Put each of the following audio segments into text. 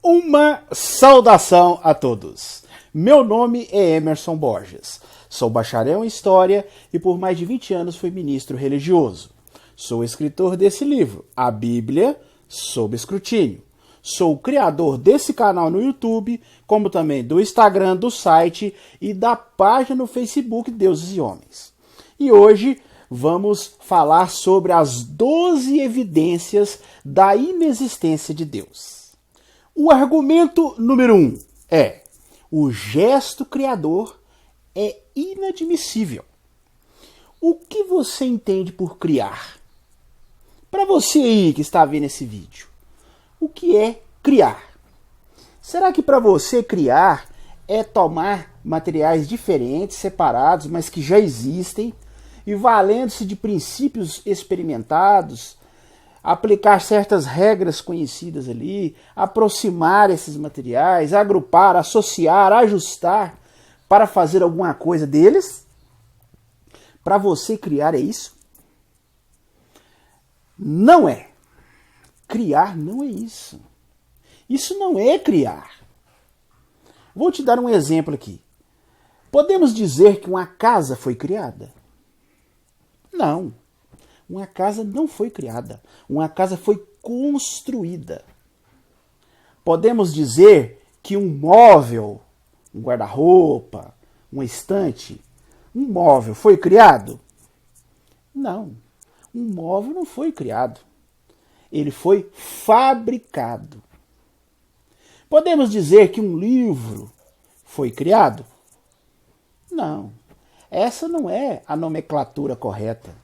Uma saudação a todos. Meu nome é Emerson Borges. Sou bacharel em História e por mais de 20 anos fui ministro religioso. Sou escritor desse livro, A Bíblia sob Escrutínio. Sou o criador desse canal no YouTube, como também do Instagram, do site e da página no Facebook Deuses e Homens. E hoje vamos falar sobre as 12 evidências da inexistência de Deus. O argumento número 1 é: o gesto criador é inadmissível. O que você entende por criar? Para você aí que está vendo esse vídeo, o que é criar? Será que para você criar é tomar materiais diferentes, separados, mas que já existem, e valendo-se de princípios experimentados, aplicar certas regras conhecidas ali, aproximar esses materiais, agrupar, associar, ajustar para fazer alguma coisa deles? Para você criar é isso? Não é. Criar não é isso. Isso não é criar. Vou te dar um exemplo aqui. Podemos dizer que uma casa foi criada? Não. Uma casa não foi criada. Uma casa foi construída. Podemos dizer que um móvel, um guarda-roupa, uma estante, um móvel foi criado? Não. Um móvel não foi criado. Ele foi fabricado. Podemos dizer que um livro foi criado? Não. Essa não é a nomenclatura correta.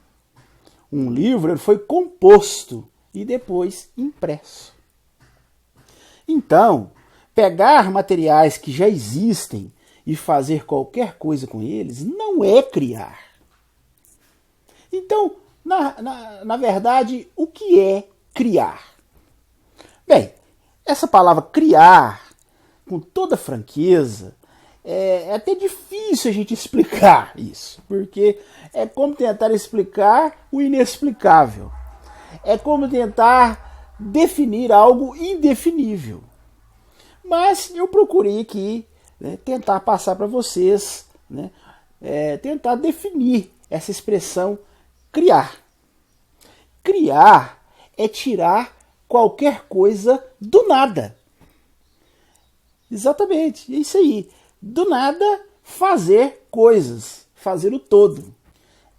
Um livro ele foi composto e depois impresso. Então, pegar materiais que já existem e fazer qualquer coisa com eles não é criar. Então, na verdade, o que é criar? Bem, essa palavra criar, com toda franqueza, é até difícil a gente explicar isso, porque é como tentar explicar o inexplicável. É como tentar definir algo indefinível. Mas eu procurei aqui tentar passar para vocês, tentar definir essa expressão criar. Criar é tirar qualquer coisa do nada. Exatamente, é isso aí. Do nada, fazer coisas, fazer o todo.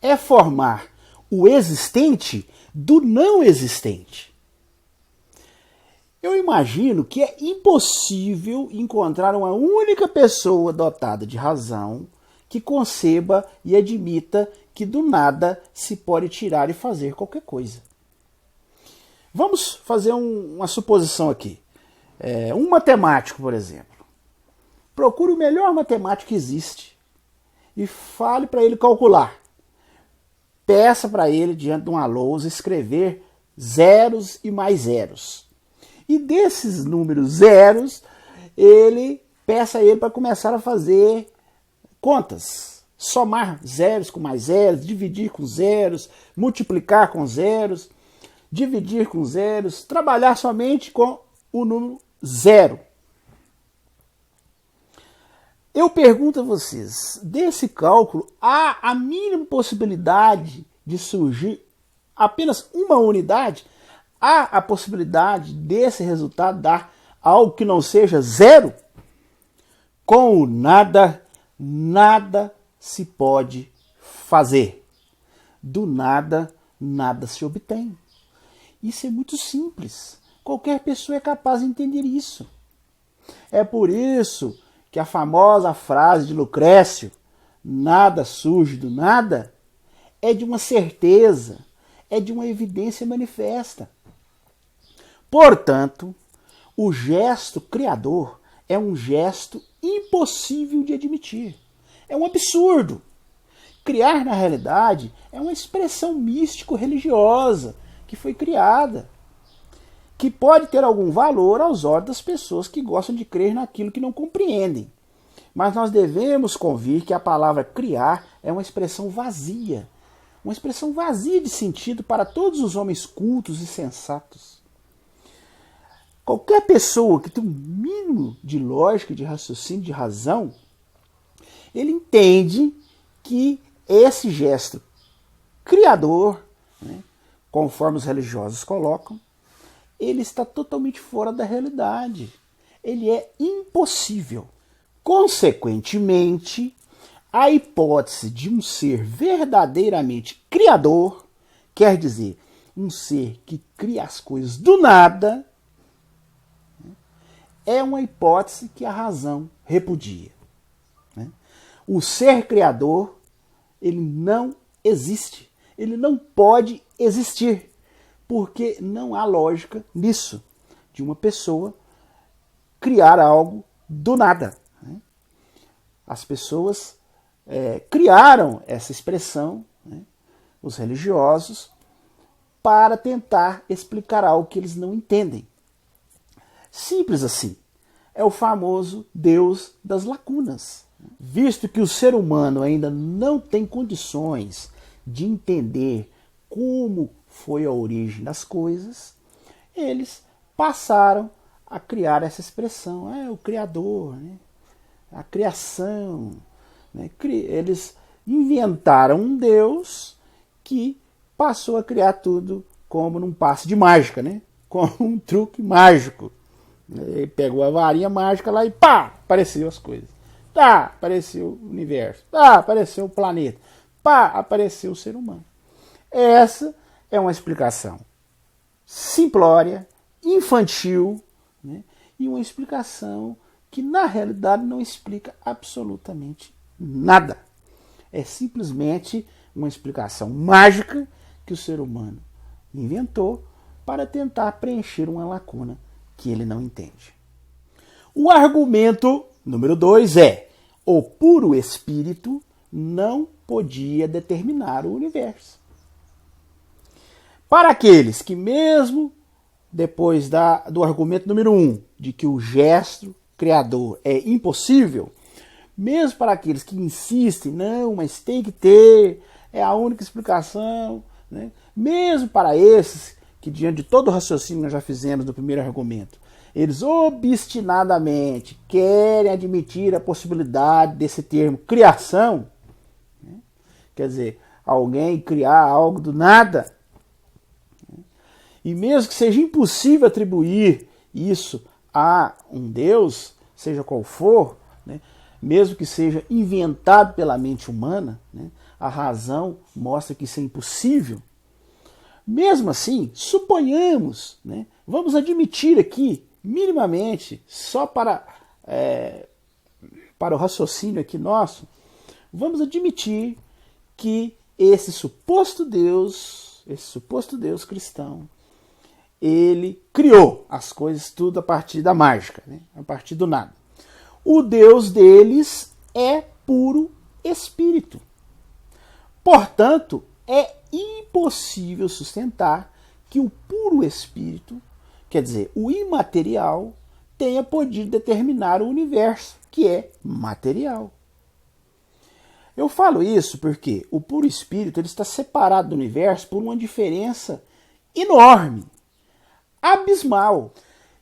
É formar o existente do não existente. Eu imagino que é impossível encontrar uma única pessoa dotada de razão que conceba e admita que do nada se pode tirar e fazer qualquer coisa. Vamos fazer uma suposição aqui. Um matemático, por exemplo. Procure o melhor matemático que existe e fale para ele calcular. Peça para ele, diante de uma lousa, escrever zeros e mais zeros. E desses números zeros, peça a ele para começar a fazer contas. Somar zeros com mais zeros, dividir com zeros, multiplicar com zeros, dividir com zeros, trabalhar somente com o número zero. Eu pergunto a vocês, desse cálculo, há a mínima possibilidade de surgir apenas uma unidade? Há a possibilidade desse resultado dar algo que não seja zero? Com o nada, nada se pode fazer. Do nada, nada se obtém. Isso é muito simples. Qualquer pessoa é capaz de entender isso. É por isso que a famosa frase de Lucrécio, nada surge do nada, é de uma certeza, é de uma evidência manifesta. Portanto, o gesto criador é um gesto impossível de admitir. É um absurdo. Criar, na realidade, é uma expressão místico-religiosa que foi criada, que pode ter algum valor aos olhos das pessoas que gostam de crer naquilo que não compreendem. Mas nós devemos convir que a palavra criar é uma expressão vazia de sentido para todos os homens cultos e sensatos. Qualquer pessoa que tem um mínimo de lógica, de raciocínio, de razão, ele entende que esse gesto criador, né, conforme os religiosos colocam, ele está totalmente fora da realidade. Ele é impossível. Consequentemente, a hipótese de um ser verdadeiramente criador, quer dizer, um ser que cria as coisas do nada, é uma hipótese que a razão repudia. O ser criador, ele não existe. Ele não pode existir, porque não há lógica nisso, de uma pessoa criar algo do nada. As pessoas criaram essa expressão, os religiosos, para tentar explicar algo que eles não entendem. Simples assim. É o famoso Deus das lacunas. Visto que o ser humano ainda não tem condições de entender como foi a origem das coisas, eles passaram a criar essa expressão, o Criador, a criação. Eles inventaram um Deus que passou a criar tudo como num passe de mágica, como um truque mágico. Ele pegou a varinha mágica lá e pá, apareceu as coisas. Tá, apareceu o universo. Tá, apareceu o planeta. Pá, apareceu o ser humano. Essa é uma explicação simplória, infantil, e uma explicação que na realidade não explica absolutamente nada. É simplesmente uma explicação mágica que o ser humano inventou para tentar preencher uma lacuna que ele não entende. O argumento número 2 é: o puro espírito não podia determinar o universo. Para aqueles que, mesmo depois do argumento número 1, de que o gesto criador é impossível, mesmo para aqueles que insistem, não, mas tem que ter, é a única explicação, mesmo para esses que, diante de todo o raciocínio que nós já fizemos no primeiro argumento, eles obstinadamente querem admitir a possibilidade desse termo criação, quer dizer, alguém criar algo do nada, e mesmo que seja impossível atribuir isso a um Deus, seja qual for, mesmo que seja inventado pela mente humana, a razão mostra que isso é impossível. Mesmo assim, suponhamos, vamos admitir aqui, minimamente, só para o raciocínio aqui nosso, vamos admitir que esse suposto Deus cristão, ele criou as coisas tudo a partir da mágica, a partir do nada. O Deus deles é puro espírito. Portanto, é impossível sustentar que o puro espírito, quer dizer, o imaterial, tenha podido determinar o universo, que é material. Eu falo isso porque o puro espírito ele está separado do universo por uma diferença enorme, abismal.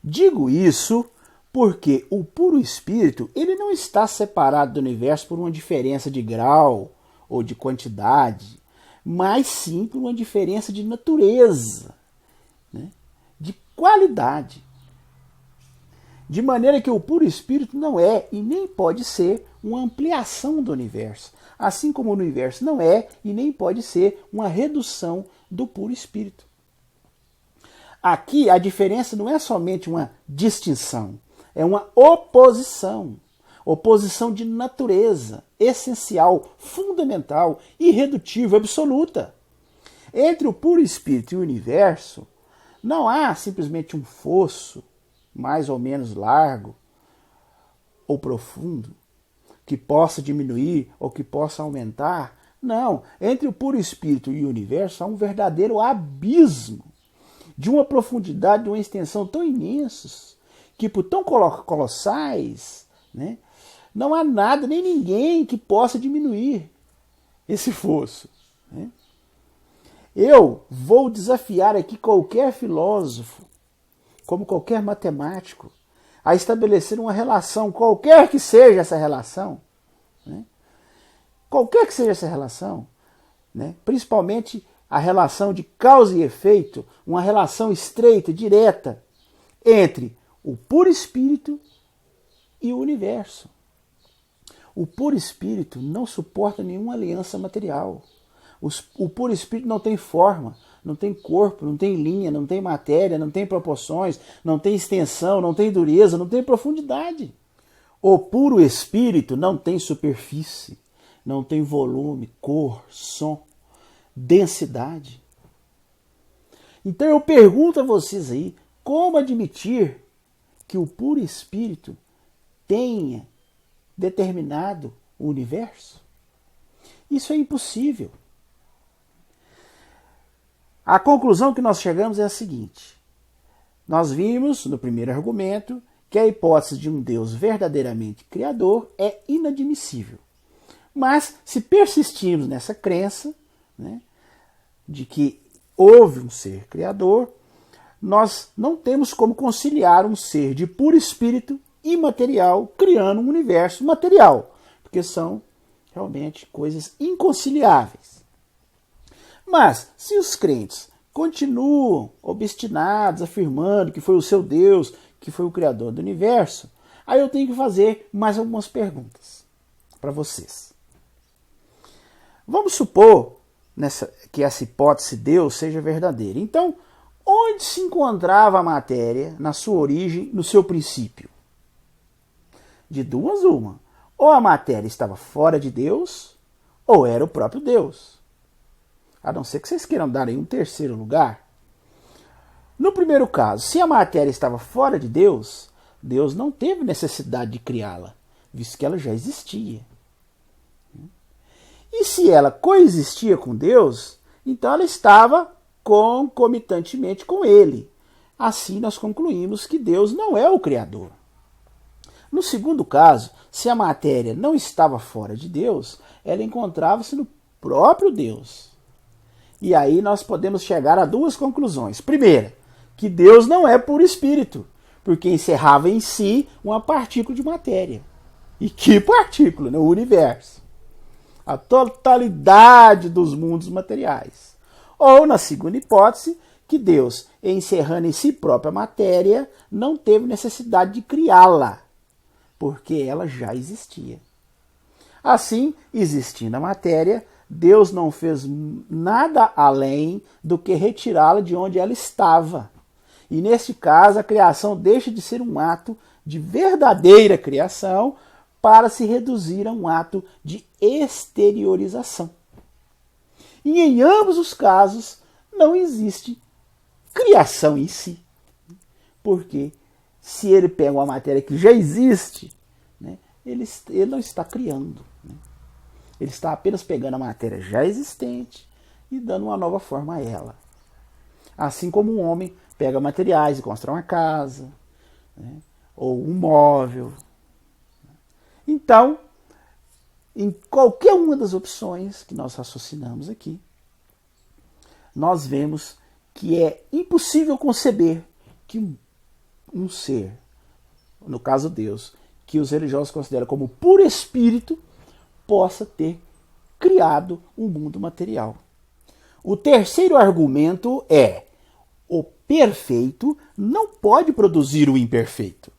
Digo isso porque o puro espírito ele não está separado do universo por uma diferença de grau ou de quantidade, mas sim por uma diferença de natureza, de qualidade. De maneira que o puro espírito não é e nem pode ser uma ampliação do universo, assim como o universo não é e nem pode ser uma redução do puro espírito. Aqui a diferença não é somente uma distinção, é uma oposição. Oposição de natureza, essencial, fundamental, irredutível, absoluta. Entre o puro espírito e o universo, não há simplesmente um fosso mais ou menos largo ou profundo que possa diminuir ou que possa aumentar. Não, entre o puro espírito e o universo há um verdadeiro abismo de uma profundidade, de uma extensão tão imensas, que por tão colossais, não há nada, nem ninguém que possa diminuir esse fosso. Eu vou desafiar aqui qualquer filósofo como qualquer matemático, a estabelecer uma relação, qualquer que seja essa relação, né? Qualquer que seja essa relação, né? Principalmente a relação de causa e efeito, uma relação estreita, direta, entre o puro espírito e o universo. O puro espírito não suporta nenhuma aliança material. O puro espírito não tem forma, não tem corpo, não tem linha, não tem matéria, não tem proporções, não tem extensão, não tem dureza, não tem profundidade. O puro espírito não tem superfície, não tem volume, cor, som, densidade. Então eu pergunto a vocês aí, como admitir que o puro espírito tenha determinado o universo? Isso é impossível. A conclusão que nós chegamos é a seguinte. Nós vimos, no primeiro argumento, que a hipótese de um Deus verdadeiramente criador é inadmissível. Mas, se persistirmos nessa crença, né, de que houve um ser criador, nós não temos como conciliar um ser de puro espírito imaterial criando um universo material, porque são realmente coisas inconciliáveis. Mas, se os crentes continuam obstinados, afirmando que foi o seu Deus, que foi o Criador do universo, aí eu tenho que fazer mais algumas perguntas para vocês. Vamos supor que essa hipótese de Deus seja verdadeira. Então, onde se encontrava a matéria na sua origem, no seu princípio? De duas, uma. Ou a matéria estava fora de Deus, ou era o próprio Deus. A não ser que vocês queiram dar em um terceiro lugar. No primeiro caso, se a matéria estava fora de Deus, Deus não teve necessidade de criá-la, visto que ela já existia. E se ela coexistia com Deus, então ela estava concomitantemente com ele. Assim nós concluímos que Deus não é o Criador. No segundo caso, se a matéria não estava fora de Deus, ela encontrava-se no próprio Deus. E aí nós podemos chegar a duas conclusões. Primeira, que Deus não é puro espírito, porque encerrava em si uma partícula de matéria. E que partícula? No universo. A totalidade dos mundos materiais. Ou, na segunda hipótese, que Deus, encerrando em si própria matéria, não teve necessidade de criá-la, porque ela já existia. Assim, existindo a matéria, Deus não fez nada além do que retirá-la de onde ela estava. E neste caso, a criação deixa de ser um ato de verdadeira criação para se reduzir a um ato de exteriorização. E em ambos os casos, não existe criação em si. Porque se ele pega uma matéria que já existe, né, ele não está criando. Né? Ele está apenas pegando a matéria já existente e dando uma nova forma a ela. Assim como um homem pega materiais e constrói uma casa, né, ou um móvel. Então, em qualquer uma das opções que nós raciocinamos aqui, nós vemos que é impossível conceber que um ser, no caso Deus, que os religiosos consideram como puro espírito, possa ter criado um mundo material. O terceiro argumento é: o perfeito não pode produzir o imperfeito.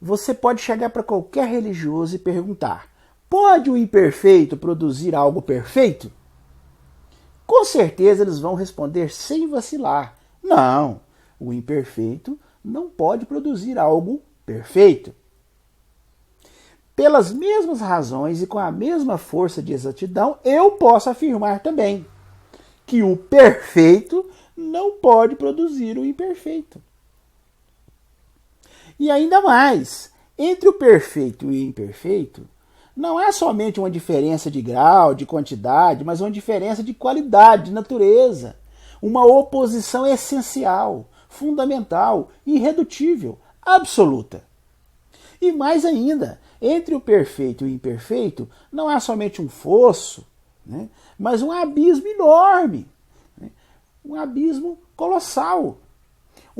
Você pode chegar para qualquer religioso e perguntar: pode o imperfeito produzir algo perfeito? Com certeza eles vão responder sem vacilar: não, o imperfeito não pode produzir algo perfeito. Pelas mesmas razões e com a mesma força de exatidão, eu posso afirmar também que o perfeito não pode produzir o imperfeito. E ainda mais, entre o perfeito e o imperfeito, não é somente uma diferença de grau, de quantidade, mas uma diferença de qualidade, de natureza. Uma oposição essencial, fundamental, irredutível, absoluta. E mais ainda, entre o perfeito e o imperfeito, não há somente um fosso, né, mas um abismo enorme, né, um abismo colossal.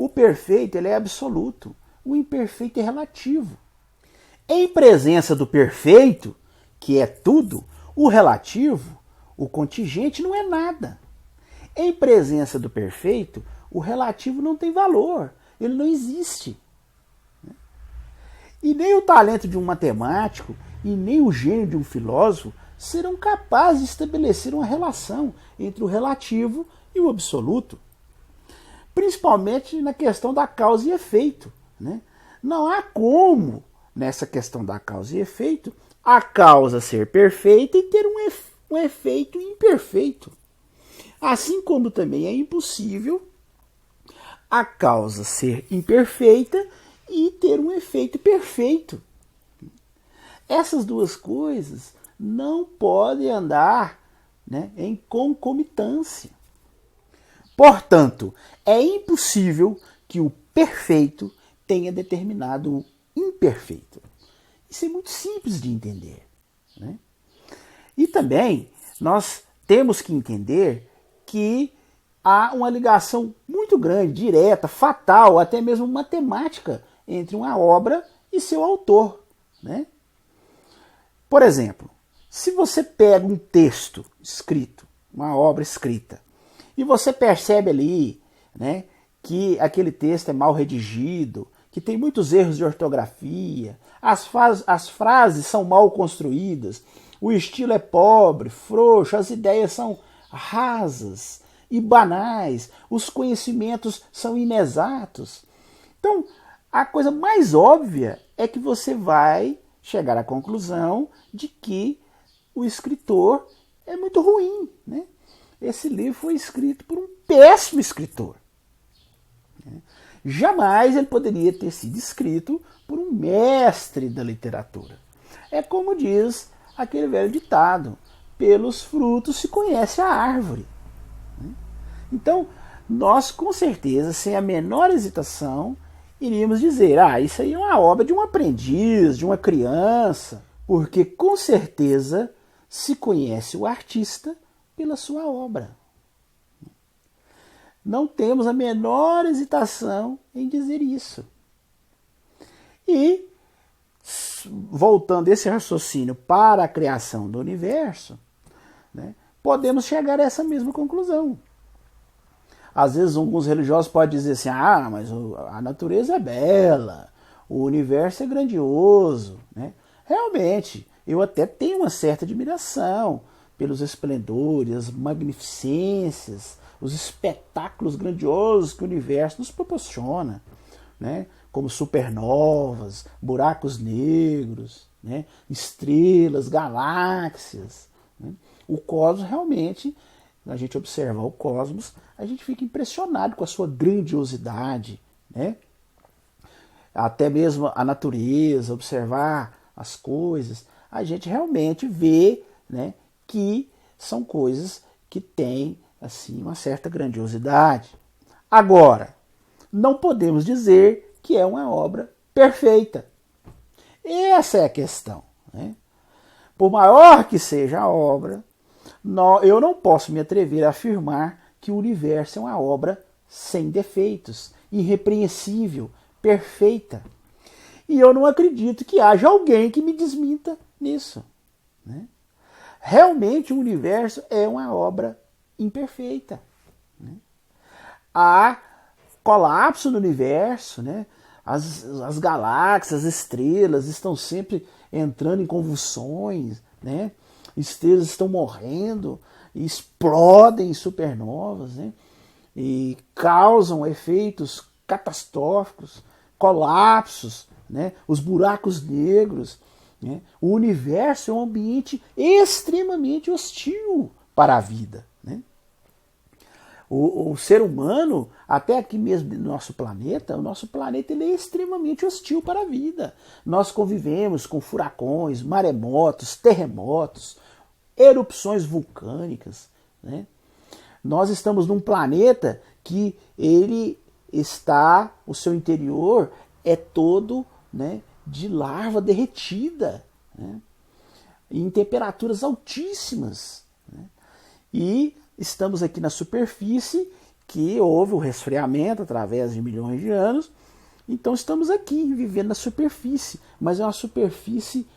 O perfeito ele é absoluto, o imperfeito é relativo. Em presença do perfeito, que é tudo, o relativo, o contingente não é nada. Em presença do perfeito, o relativo não tem valor, ele não existe. E nem o talento de um matemático e nem o gênio de um filósofo serão capazes de estabelecer uma relação entre o relativo e o absoluto. Principalmente na questão da causa e efeito. Né? Não há como, nessa questão da causa e efeito, a causa ser perfeita e ter um efeito imperfeito. Assim como também é impossível a causa ser imperfeita e ter um efeito perfeito. Essas duas coisas não podem andar, né, em concomitância. Portanto, é impossível que o perfeito tenha determinado o imperfeito. Isso é muito simples de entender. Né? E também nós temos que entender que há uma ligação muito grande, direta, fatal, até mesmo matemática, entre uma obra e seu autor. Né? Por exemplo, se você pega um texto escrito, uma obra escrita, e você percebe ali, né, que aquele texto é mal redigido, que tem muitos erros de ortografia, as frases são mal construídas, o estilo é pobre, frouxo, as ideias são rasas e banais, os conhecimentos são inexatos. Então, a coisa mais óbvia é que você vai chegar à conclusão de que o escritor é muito ruim. Né? Esse livro foi escrito por um péssimo escritor. Jamais ele poderia ter sido escrito por um mestre da literatura. É como diz aquele velho ditado: pelos frutos se conhece a árvore. Então, nós com certeza, sem a menor hesitação, iríamos dizer: isso aí é uma obra de um aprendiz, de uma criança, porque com certeza se conhece o artista pela sua obra. Não temos a menor hesitação em dizer isso. E, voltando esse raciocínio para a criação do universo, né, podemos chegar a essa mesma conclusão. Às vezes alguns religiosos podem dizer assim: mas a natureza é bela, o universo é grandioso. Né? Realmente, eu até tenho uma certa admiração pelos esplendores, as magnificências, os espetáculos grandiosos que o universo nos proporciona, né? Como supernovas, buracos negros, né? Estrelas, galáxias. Né? O cosmos realmente, a gente observar o cosmos, a gente fica impressionado com a sua grandiosidade. Né? Até mesmo a natureza, observar as coisas, a gente realmente vê, né, que são coisas que têm assim, uma certa grandiosidade. Agora, não podemos dizer que é uma obra perfeita. Essa é a questão. Né? Por maior que seja a obra, eu não posso me atrever a afirmar que o universo é uma obra sem defeitos, irrepreensível, perfeita. E eu não acredito que haja alguém que me desminta nisso. Né? Realmente o universo é uma obra imperfeita. Né? Há colapso no universo, né? As galáxias, as estrelas estão sempre entrando em convulsões, né? Estrelas estão morrendo, explodem em supernovas, né? E causam efeitos catastróficos, colapsos, né? Os buracos negros. Né? O universo é um ambiente extremamente hostil para a vida. Né? O ser humano, até aqui mesmo no nosso planeta, o nosso planeta ele é extremamente hostil para a vida. Nós convivemos com furacões, maremotos, terremotos, erupções vulcânicas. Né? Nós estamos num planeta que ele está, o seu interior é todo, né, de larva derretida, né, em temperaturas altíssimas. Né? E estamos aqui na superfície que houve o resfriamento através de milhões de anos. Então estamos aqui vivendo na superfície, mas é uma superfície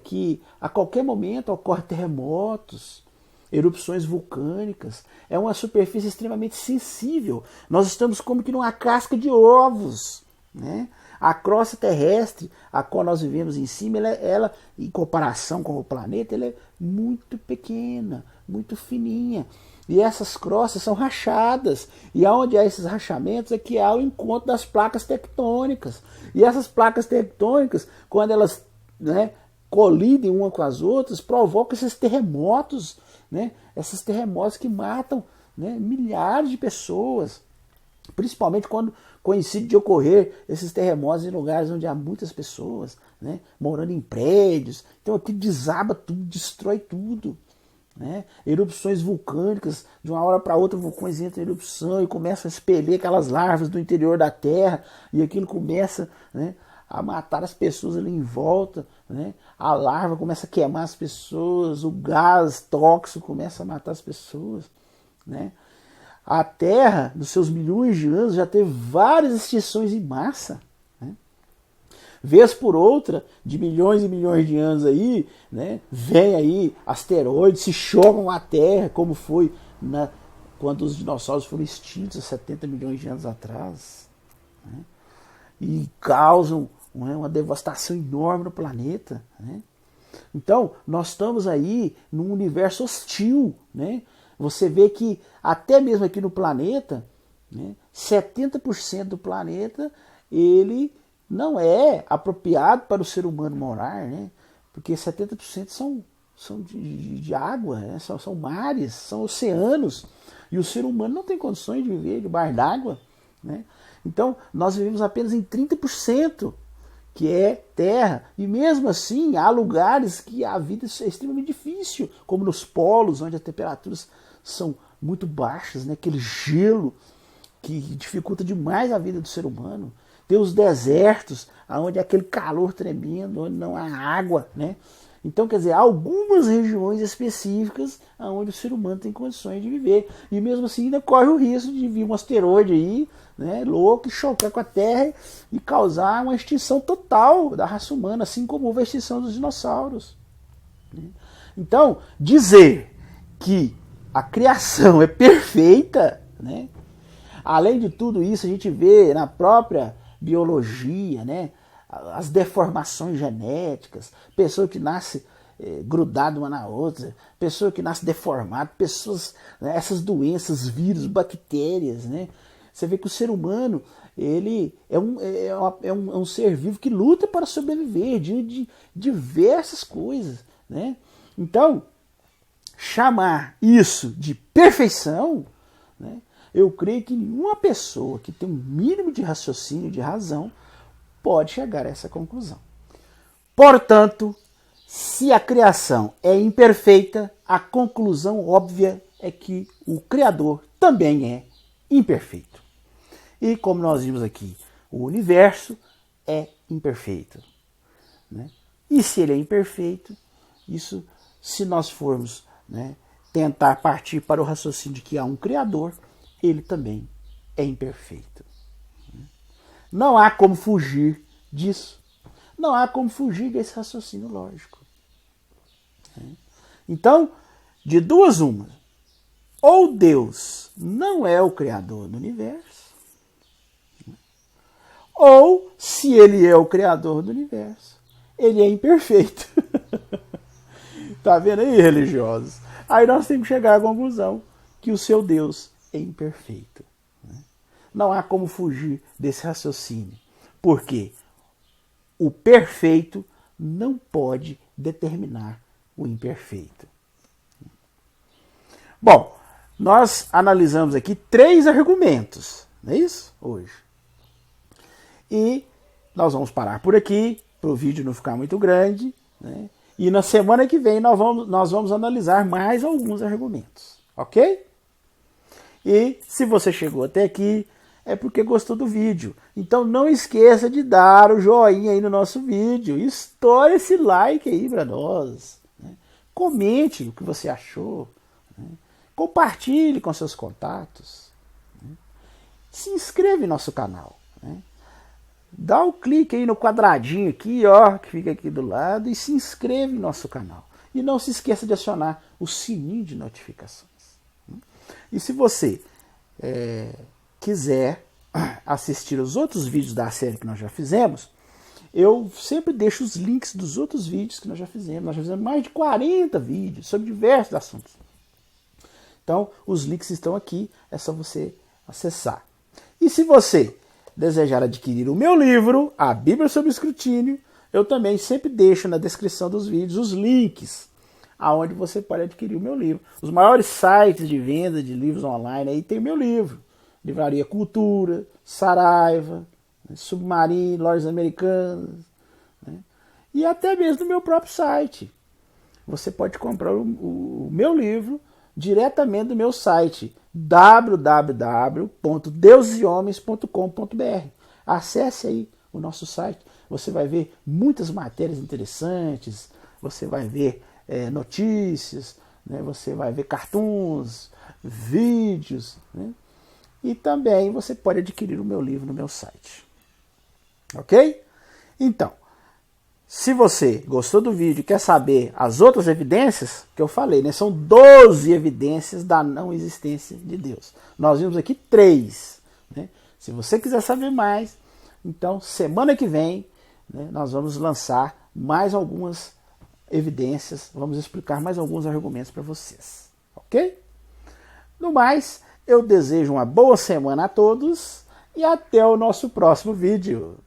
que a qualquer momento ocorre terremotos, erupções vulcânicas. É uma superfície extremamente sensível. Nós estamos como que numa casca de ovos, né? A crosta terrestre, a qual nós vivemos em cima, ela em comparação com o planeta, ela é muito pequena, muito fininha. E essas crostas são rachadas. E onde há esses rachamentos é que há o encontro das placas tectônicas. E essas placas tectônicas, quando elas, né, colidem uma com as outras, provocam esses terremotos, né? Esses terremotos que matam, né, milhares de pessoas. Principalmente quando coincide de ocorrer esses terremotos em lugares onde há muitas pessoas, né, morando em prédios. Então aqui desaba tudo, destrói tudo. Né? Erupções vulcânicas, de uma hora para outra vulcões entram em erupção e começam a expelir aquelas larvas do interior da terra, e aquilo começa, né, a matar as pessoas ali em volta. Né? A larva começa a queimar as pessoas, o gás tóxico começa a matar as pessoas. Né? A Terra, nos seus milhões de anos, já teve várias extinções em massa. Né? Vez por outra, de milhões e milhões de anos aí, né, vem aí asteroides, se chocam a Terra, como foi quando os dinossauros foram extintos há 70 milhões de anos atrás. Né? E causam, né, uma devastação enorme no planeta. Né? Então, nós estamos aí num universo hostil, né? Você vê que até mesmo aqui no planeta, né, 70% do planeta ele não é apropriado para o ser humano morar, né? Porque 70% são de água, né? São mares, são oceanos, e o ser humano não tem condições de viver debaixo d'água. Né? Então nós vivemos apenas em 30%, que é terra, e mesmo assim há lugares que a vida é extremamente difícil, como nos polos, onde as temperaturas são muito baixas, né? Aquele gelo que dificulta demais a vida do ser humano. Tem os desertos, onde há aquele calor tremendo, onde não há água. Né? Então, quer dizer, há algumas regiões específicas onde o ser humano tem condições de viver. E mesmo assim ainda corre o risco de vir um asteroide aí, né, louco, e chocar com a Terra e causar uma extinção total da raça humana, assim como houve a extinção dos dinossauros. Então, dizer que a criação é perfeita, né? Além de tudo isso, a gente vê na própria biologia, né, as deformações genéticas, pessoa que nasce grudada uma na outra, pessoa que nasce deformada, pessoas, né, essas doenças, vírus, bactérias. Né? Você vê que o ser humano ele é um ser vivo que luta para sobreviver de diversas coisas. Né? Então, chamar isso de perfeição, né, eu creio que nenhuma pessoa que tem um mínimo de raciocínio, de razão, pode chegar a essa conclusão. Portanto, se a criação é imperfeita, a conclusão óbvia é que o Criador também é imperfeito. E como nós vimos aqui, o universo é imperfeito. Né? E se ele é imperfeito, isso, se nós formos, né, tentar partir para o raciocínio de que há um Criador, ele também é imperfeito. Não há como fugir disso. Não há como fugir desse raciocínio lógico. Então, de duas uma. Ou Deus não é o Criador do universo, ou, se ele é o Criador do universo, ele é imperfeito. Tá vendo aí, religiosos? Aí nós temos que chegar à conclusão que o seu Deus é imperfeito. Não há como fugir desse raciocínio. Por quê? O perfeito não pode determinar o imperfeito. Bom, nós analisamos aqui 3 argumentos, não é isso? Hoje. E nós vamos parar por aqui, para o vídeo não ficar muito grande, né? E na semana que vem nós vamos analisar mais alguns argumentos, ok? E se você chegou até aqui, é porque gostou do vídeo. Então não esqueça de dar o joinha aí no nosso vídeo. Estoure esse like aí para nós. Né? Comente o que você achou. Né? Compartilhe com seus contatos. se inscreva em nosso canal, né? Dá o clique aí no quadradinho aqui, ó, que fica aqui do lado, e se inscreva em nosso canal. E não se esqueça de acionar o sininho de notificações. E se você quiser assistir os outros vídeos da série que nós já fizemos, eu sempre deixo os links dos outros vídeos que nós já fizemos. Nós já fizemos mais de 40 vídeos sobre diversos assuntos. Então, os links estão aqui, é só você acessar. E se você desejar adquirir o meu livro, A Bíblia sob Escrutínio, eu também sempre deixo na descrição dos vídeos os links aonde você pode adquirir o meu livro. Os maiores sites de venda de livros online aí tem o meu livro. Livraria Cultura, Saraiva, Submarino, Lojas Americanas, né? E até mesmo no meu próprio site. Você pode comprar o meu livro diretamente do meu site www.deushomens.com.br. Acesse aí o nosso site, você vai ver muitas matérias interessantes, você vai ver notícias, né? Você vai ver cartoons, vídeos, né? E também você pode adquirir o meu livro no meu site. Ok? Então, se você gostou do vídeo e quer saber as outras evidências que eu falei, né? São 12 evidências da não existência de Deus. Nós vimos aqui 3. Né? Se você quiser saber mais, então semana que vem, né, nós vamos lançar mais algumas evidências, vamos explicar mais alguns argumentos para vocês. Ok? No mais, eu desejo uma boa semana a todos e até o nosso próximo vídeo.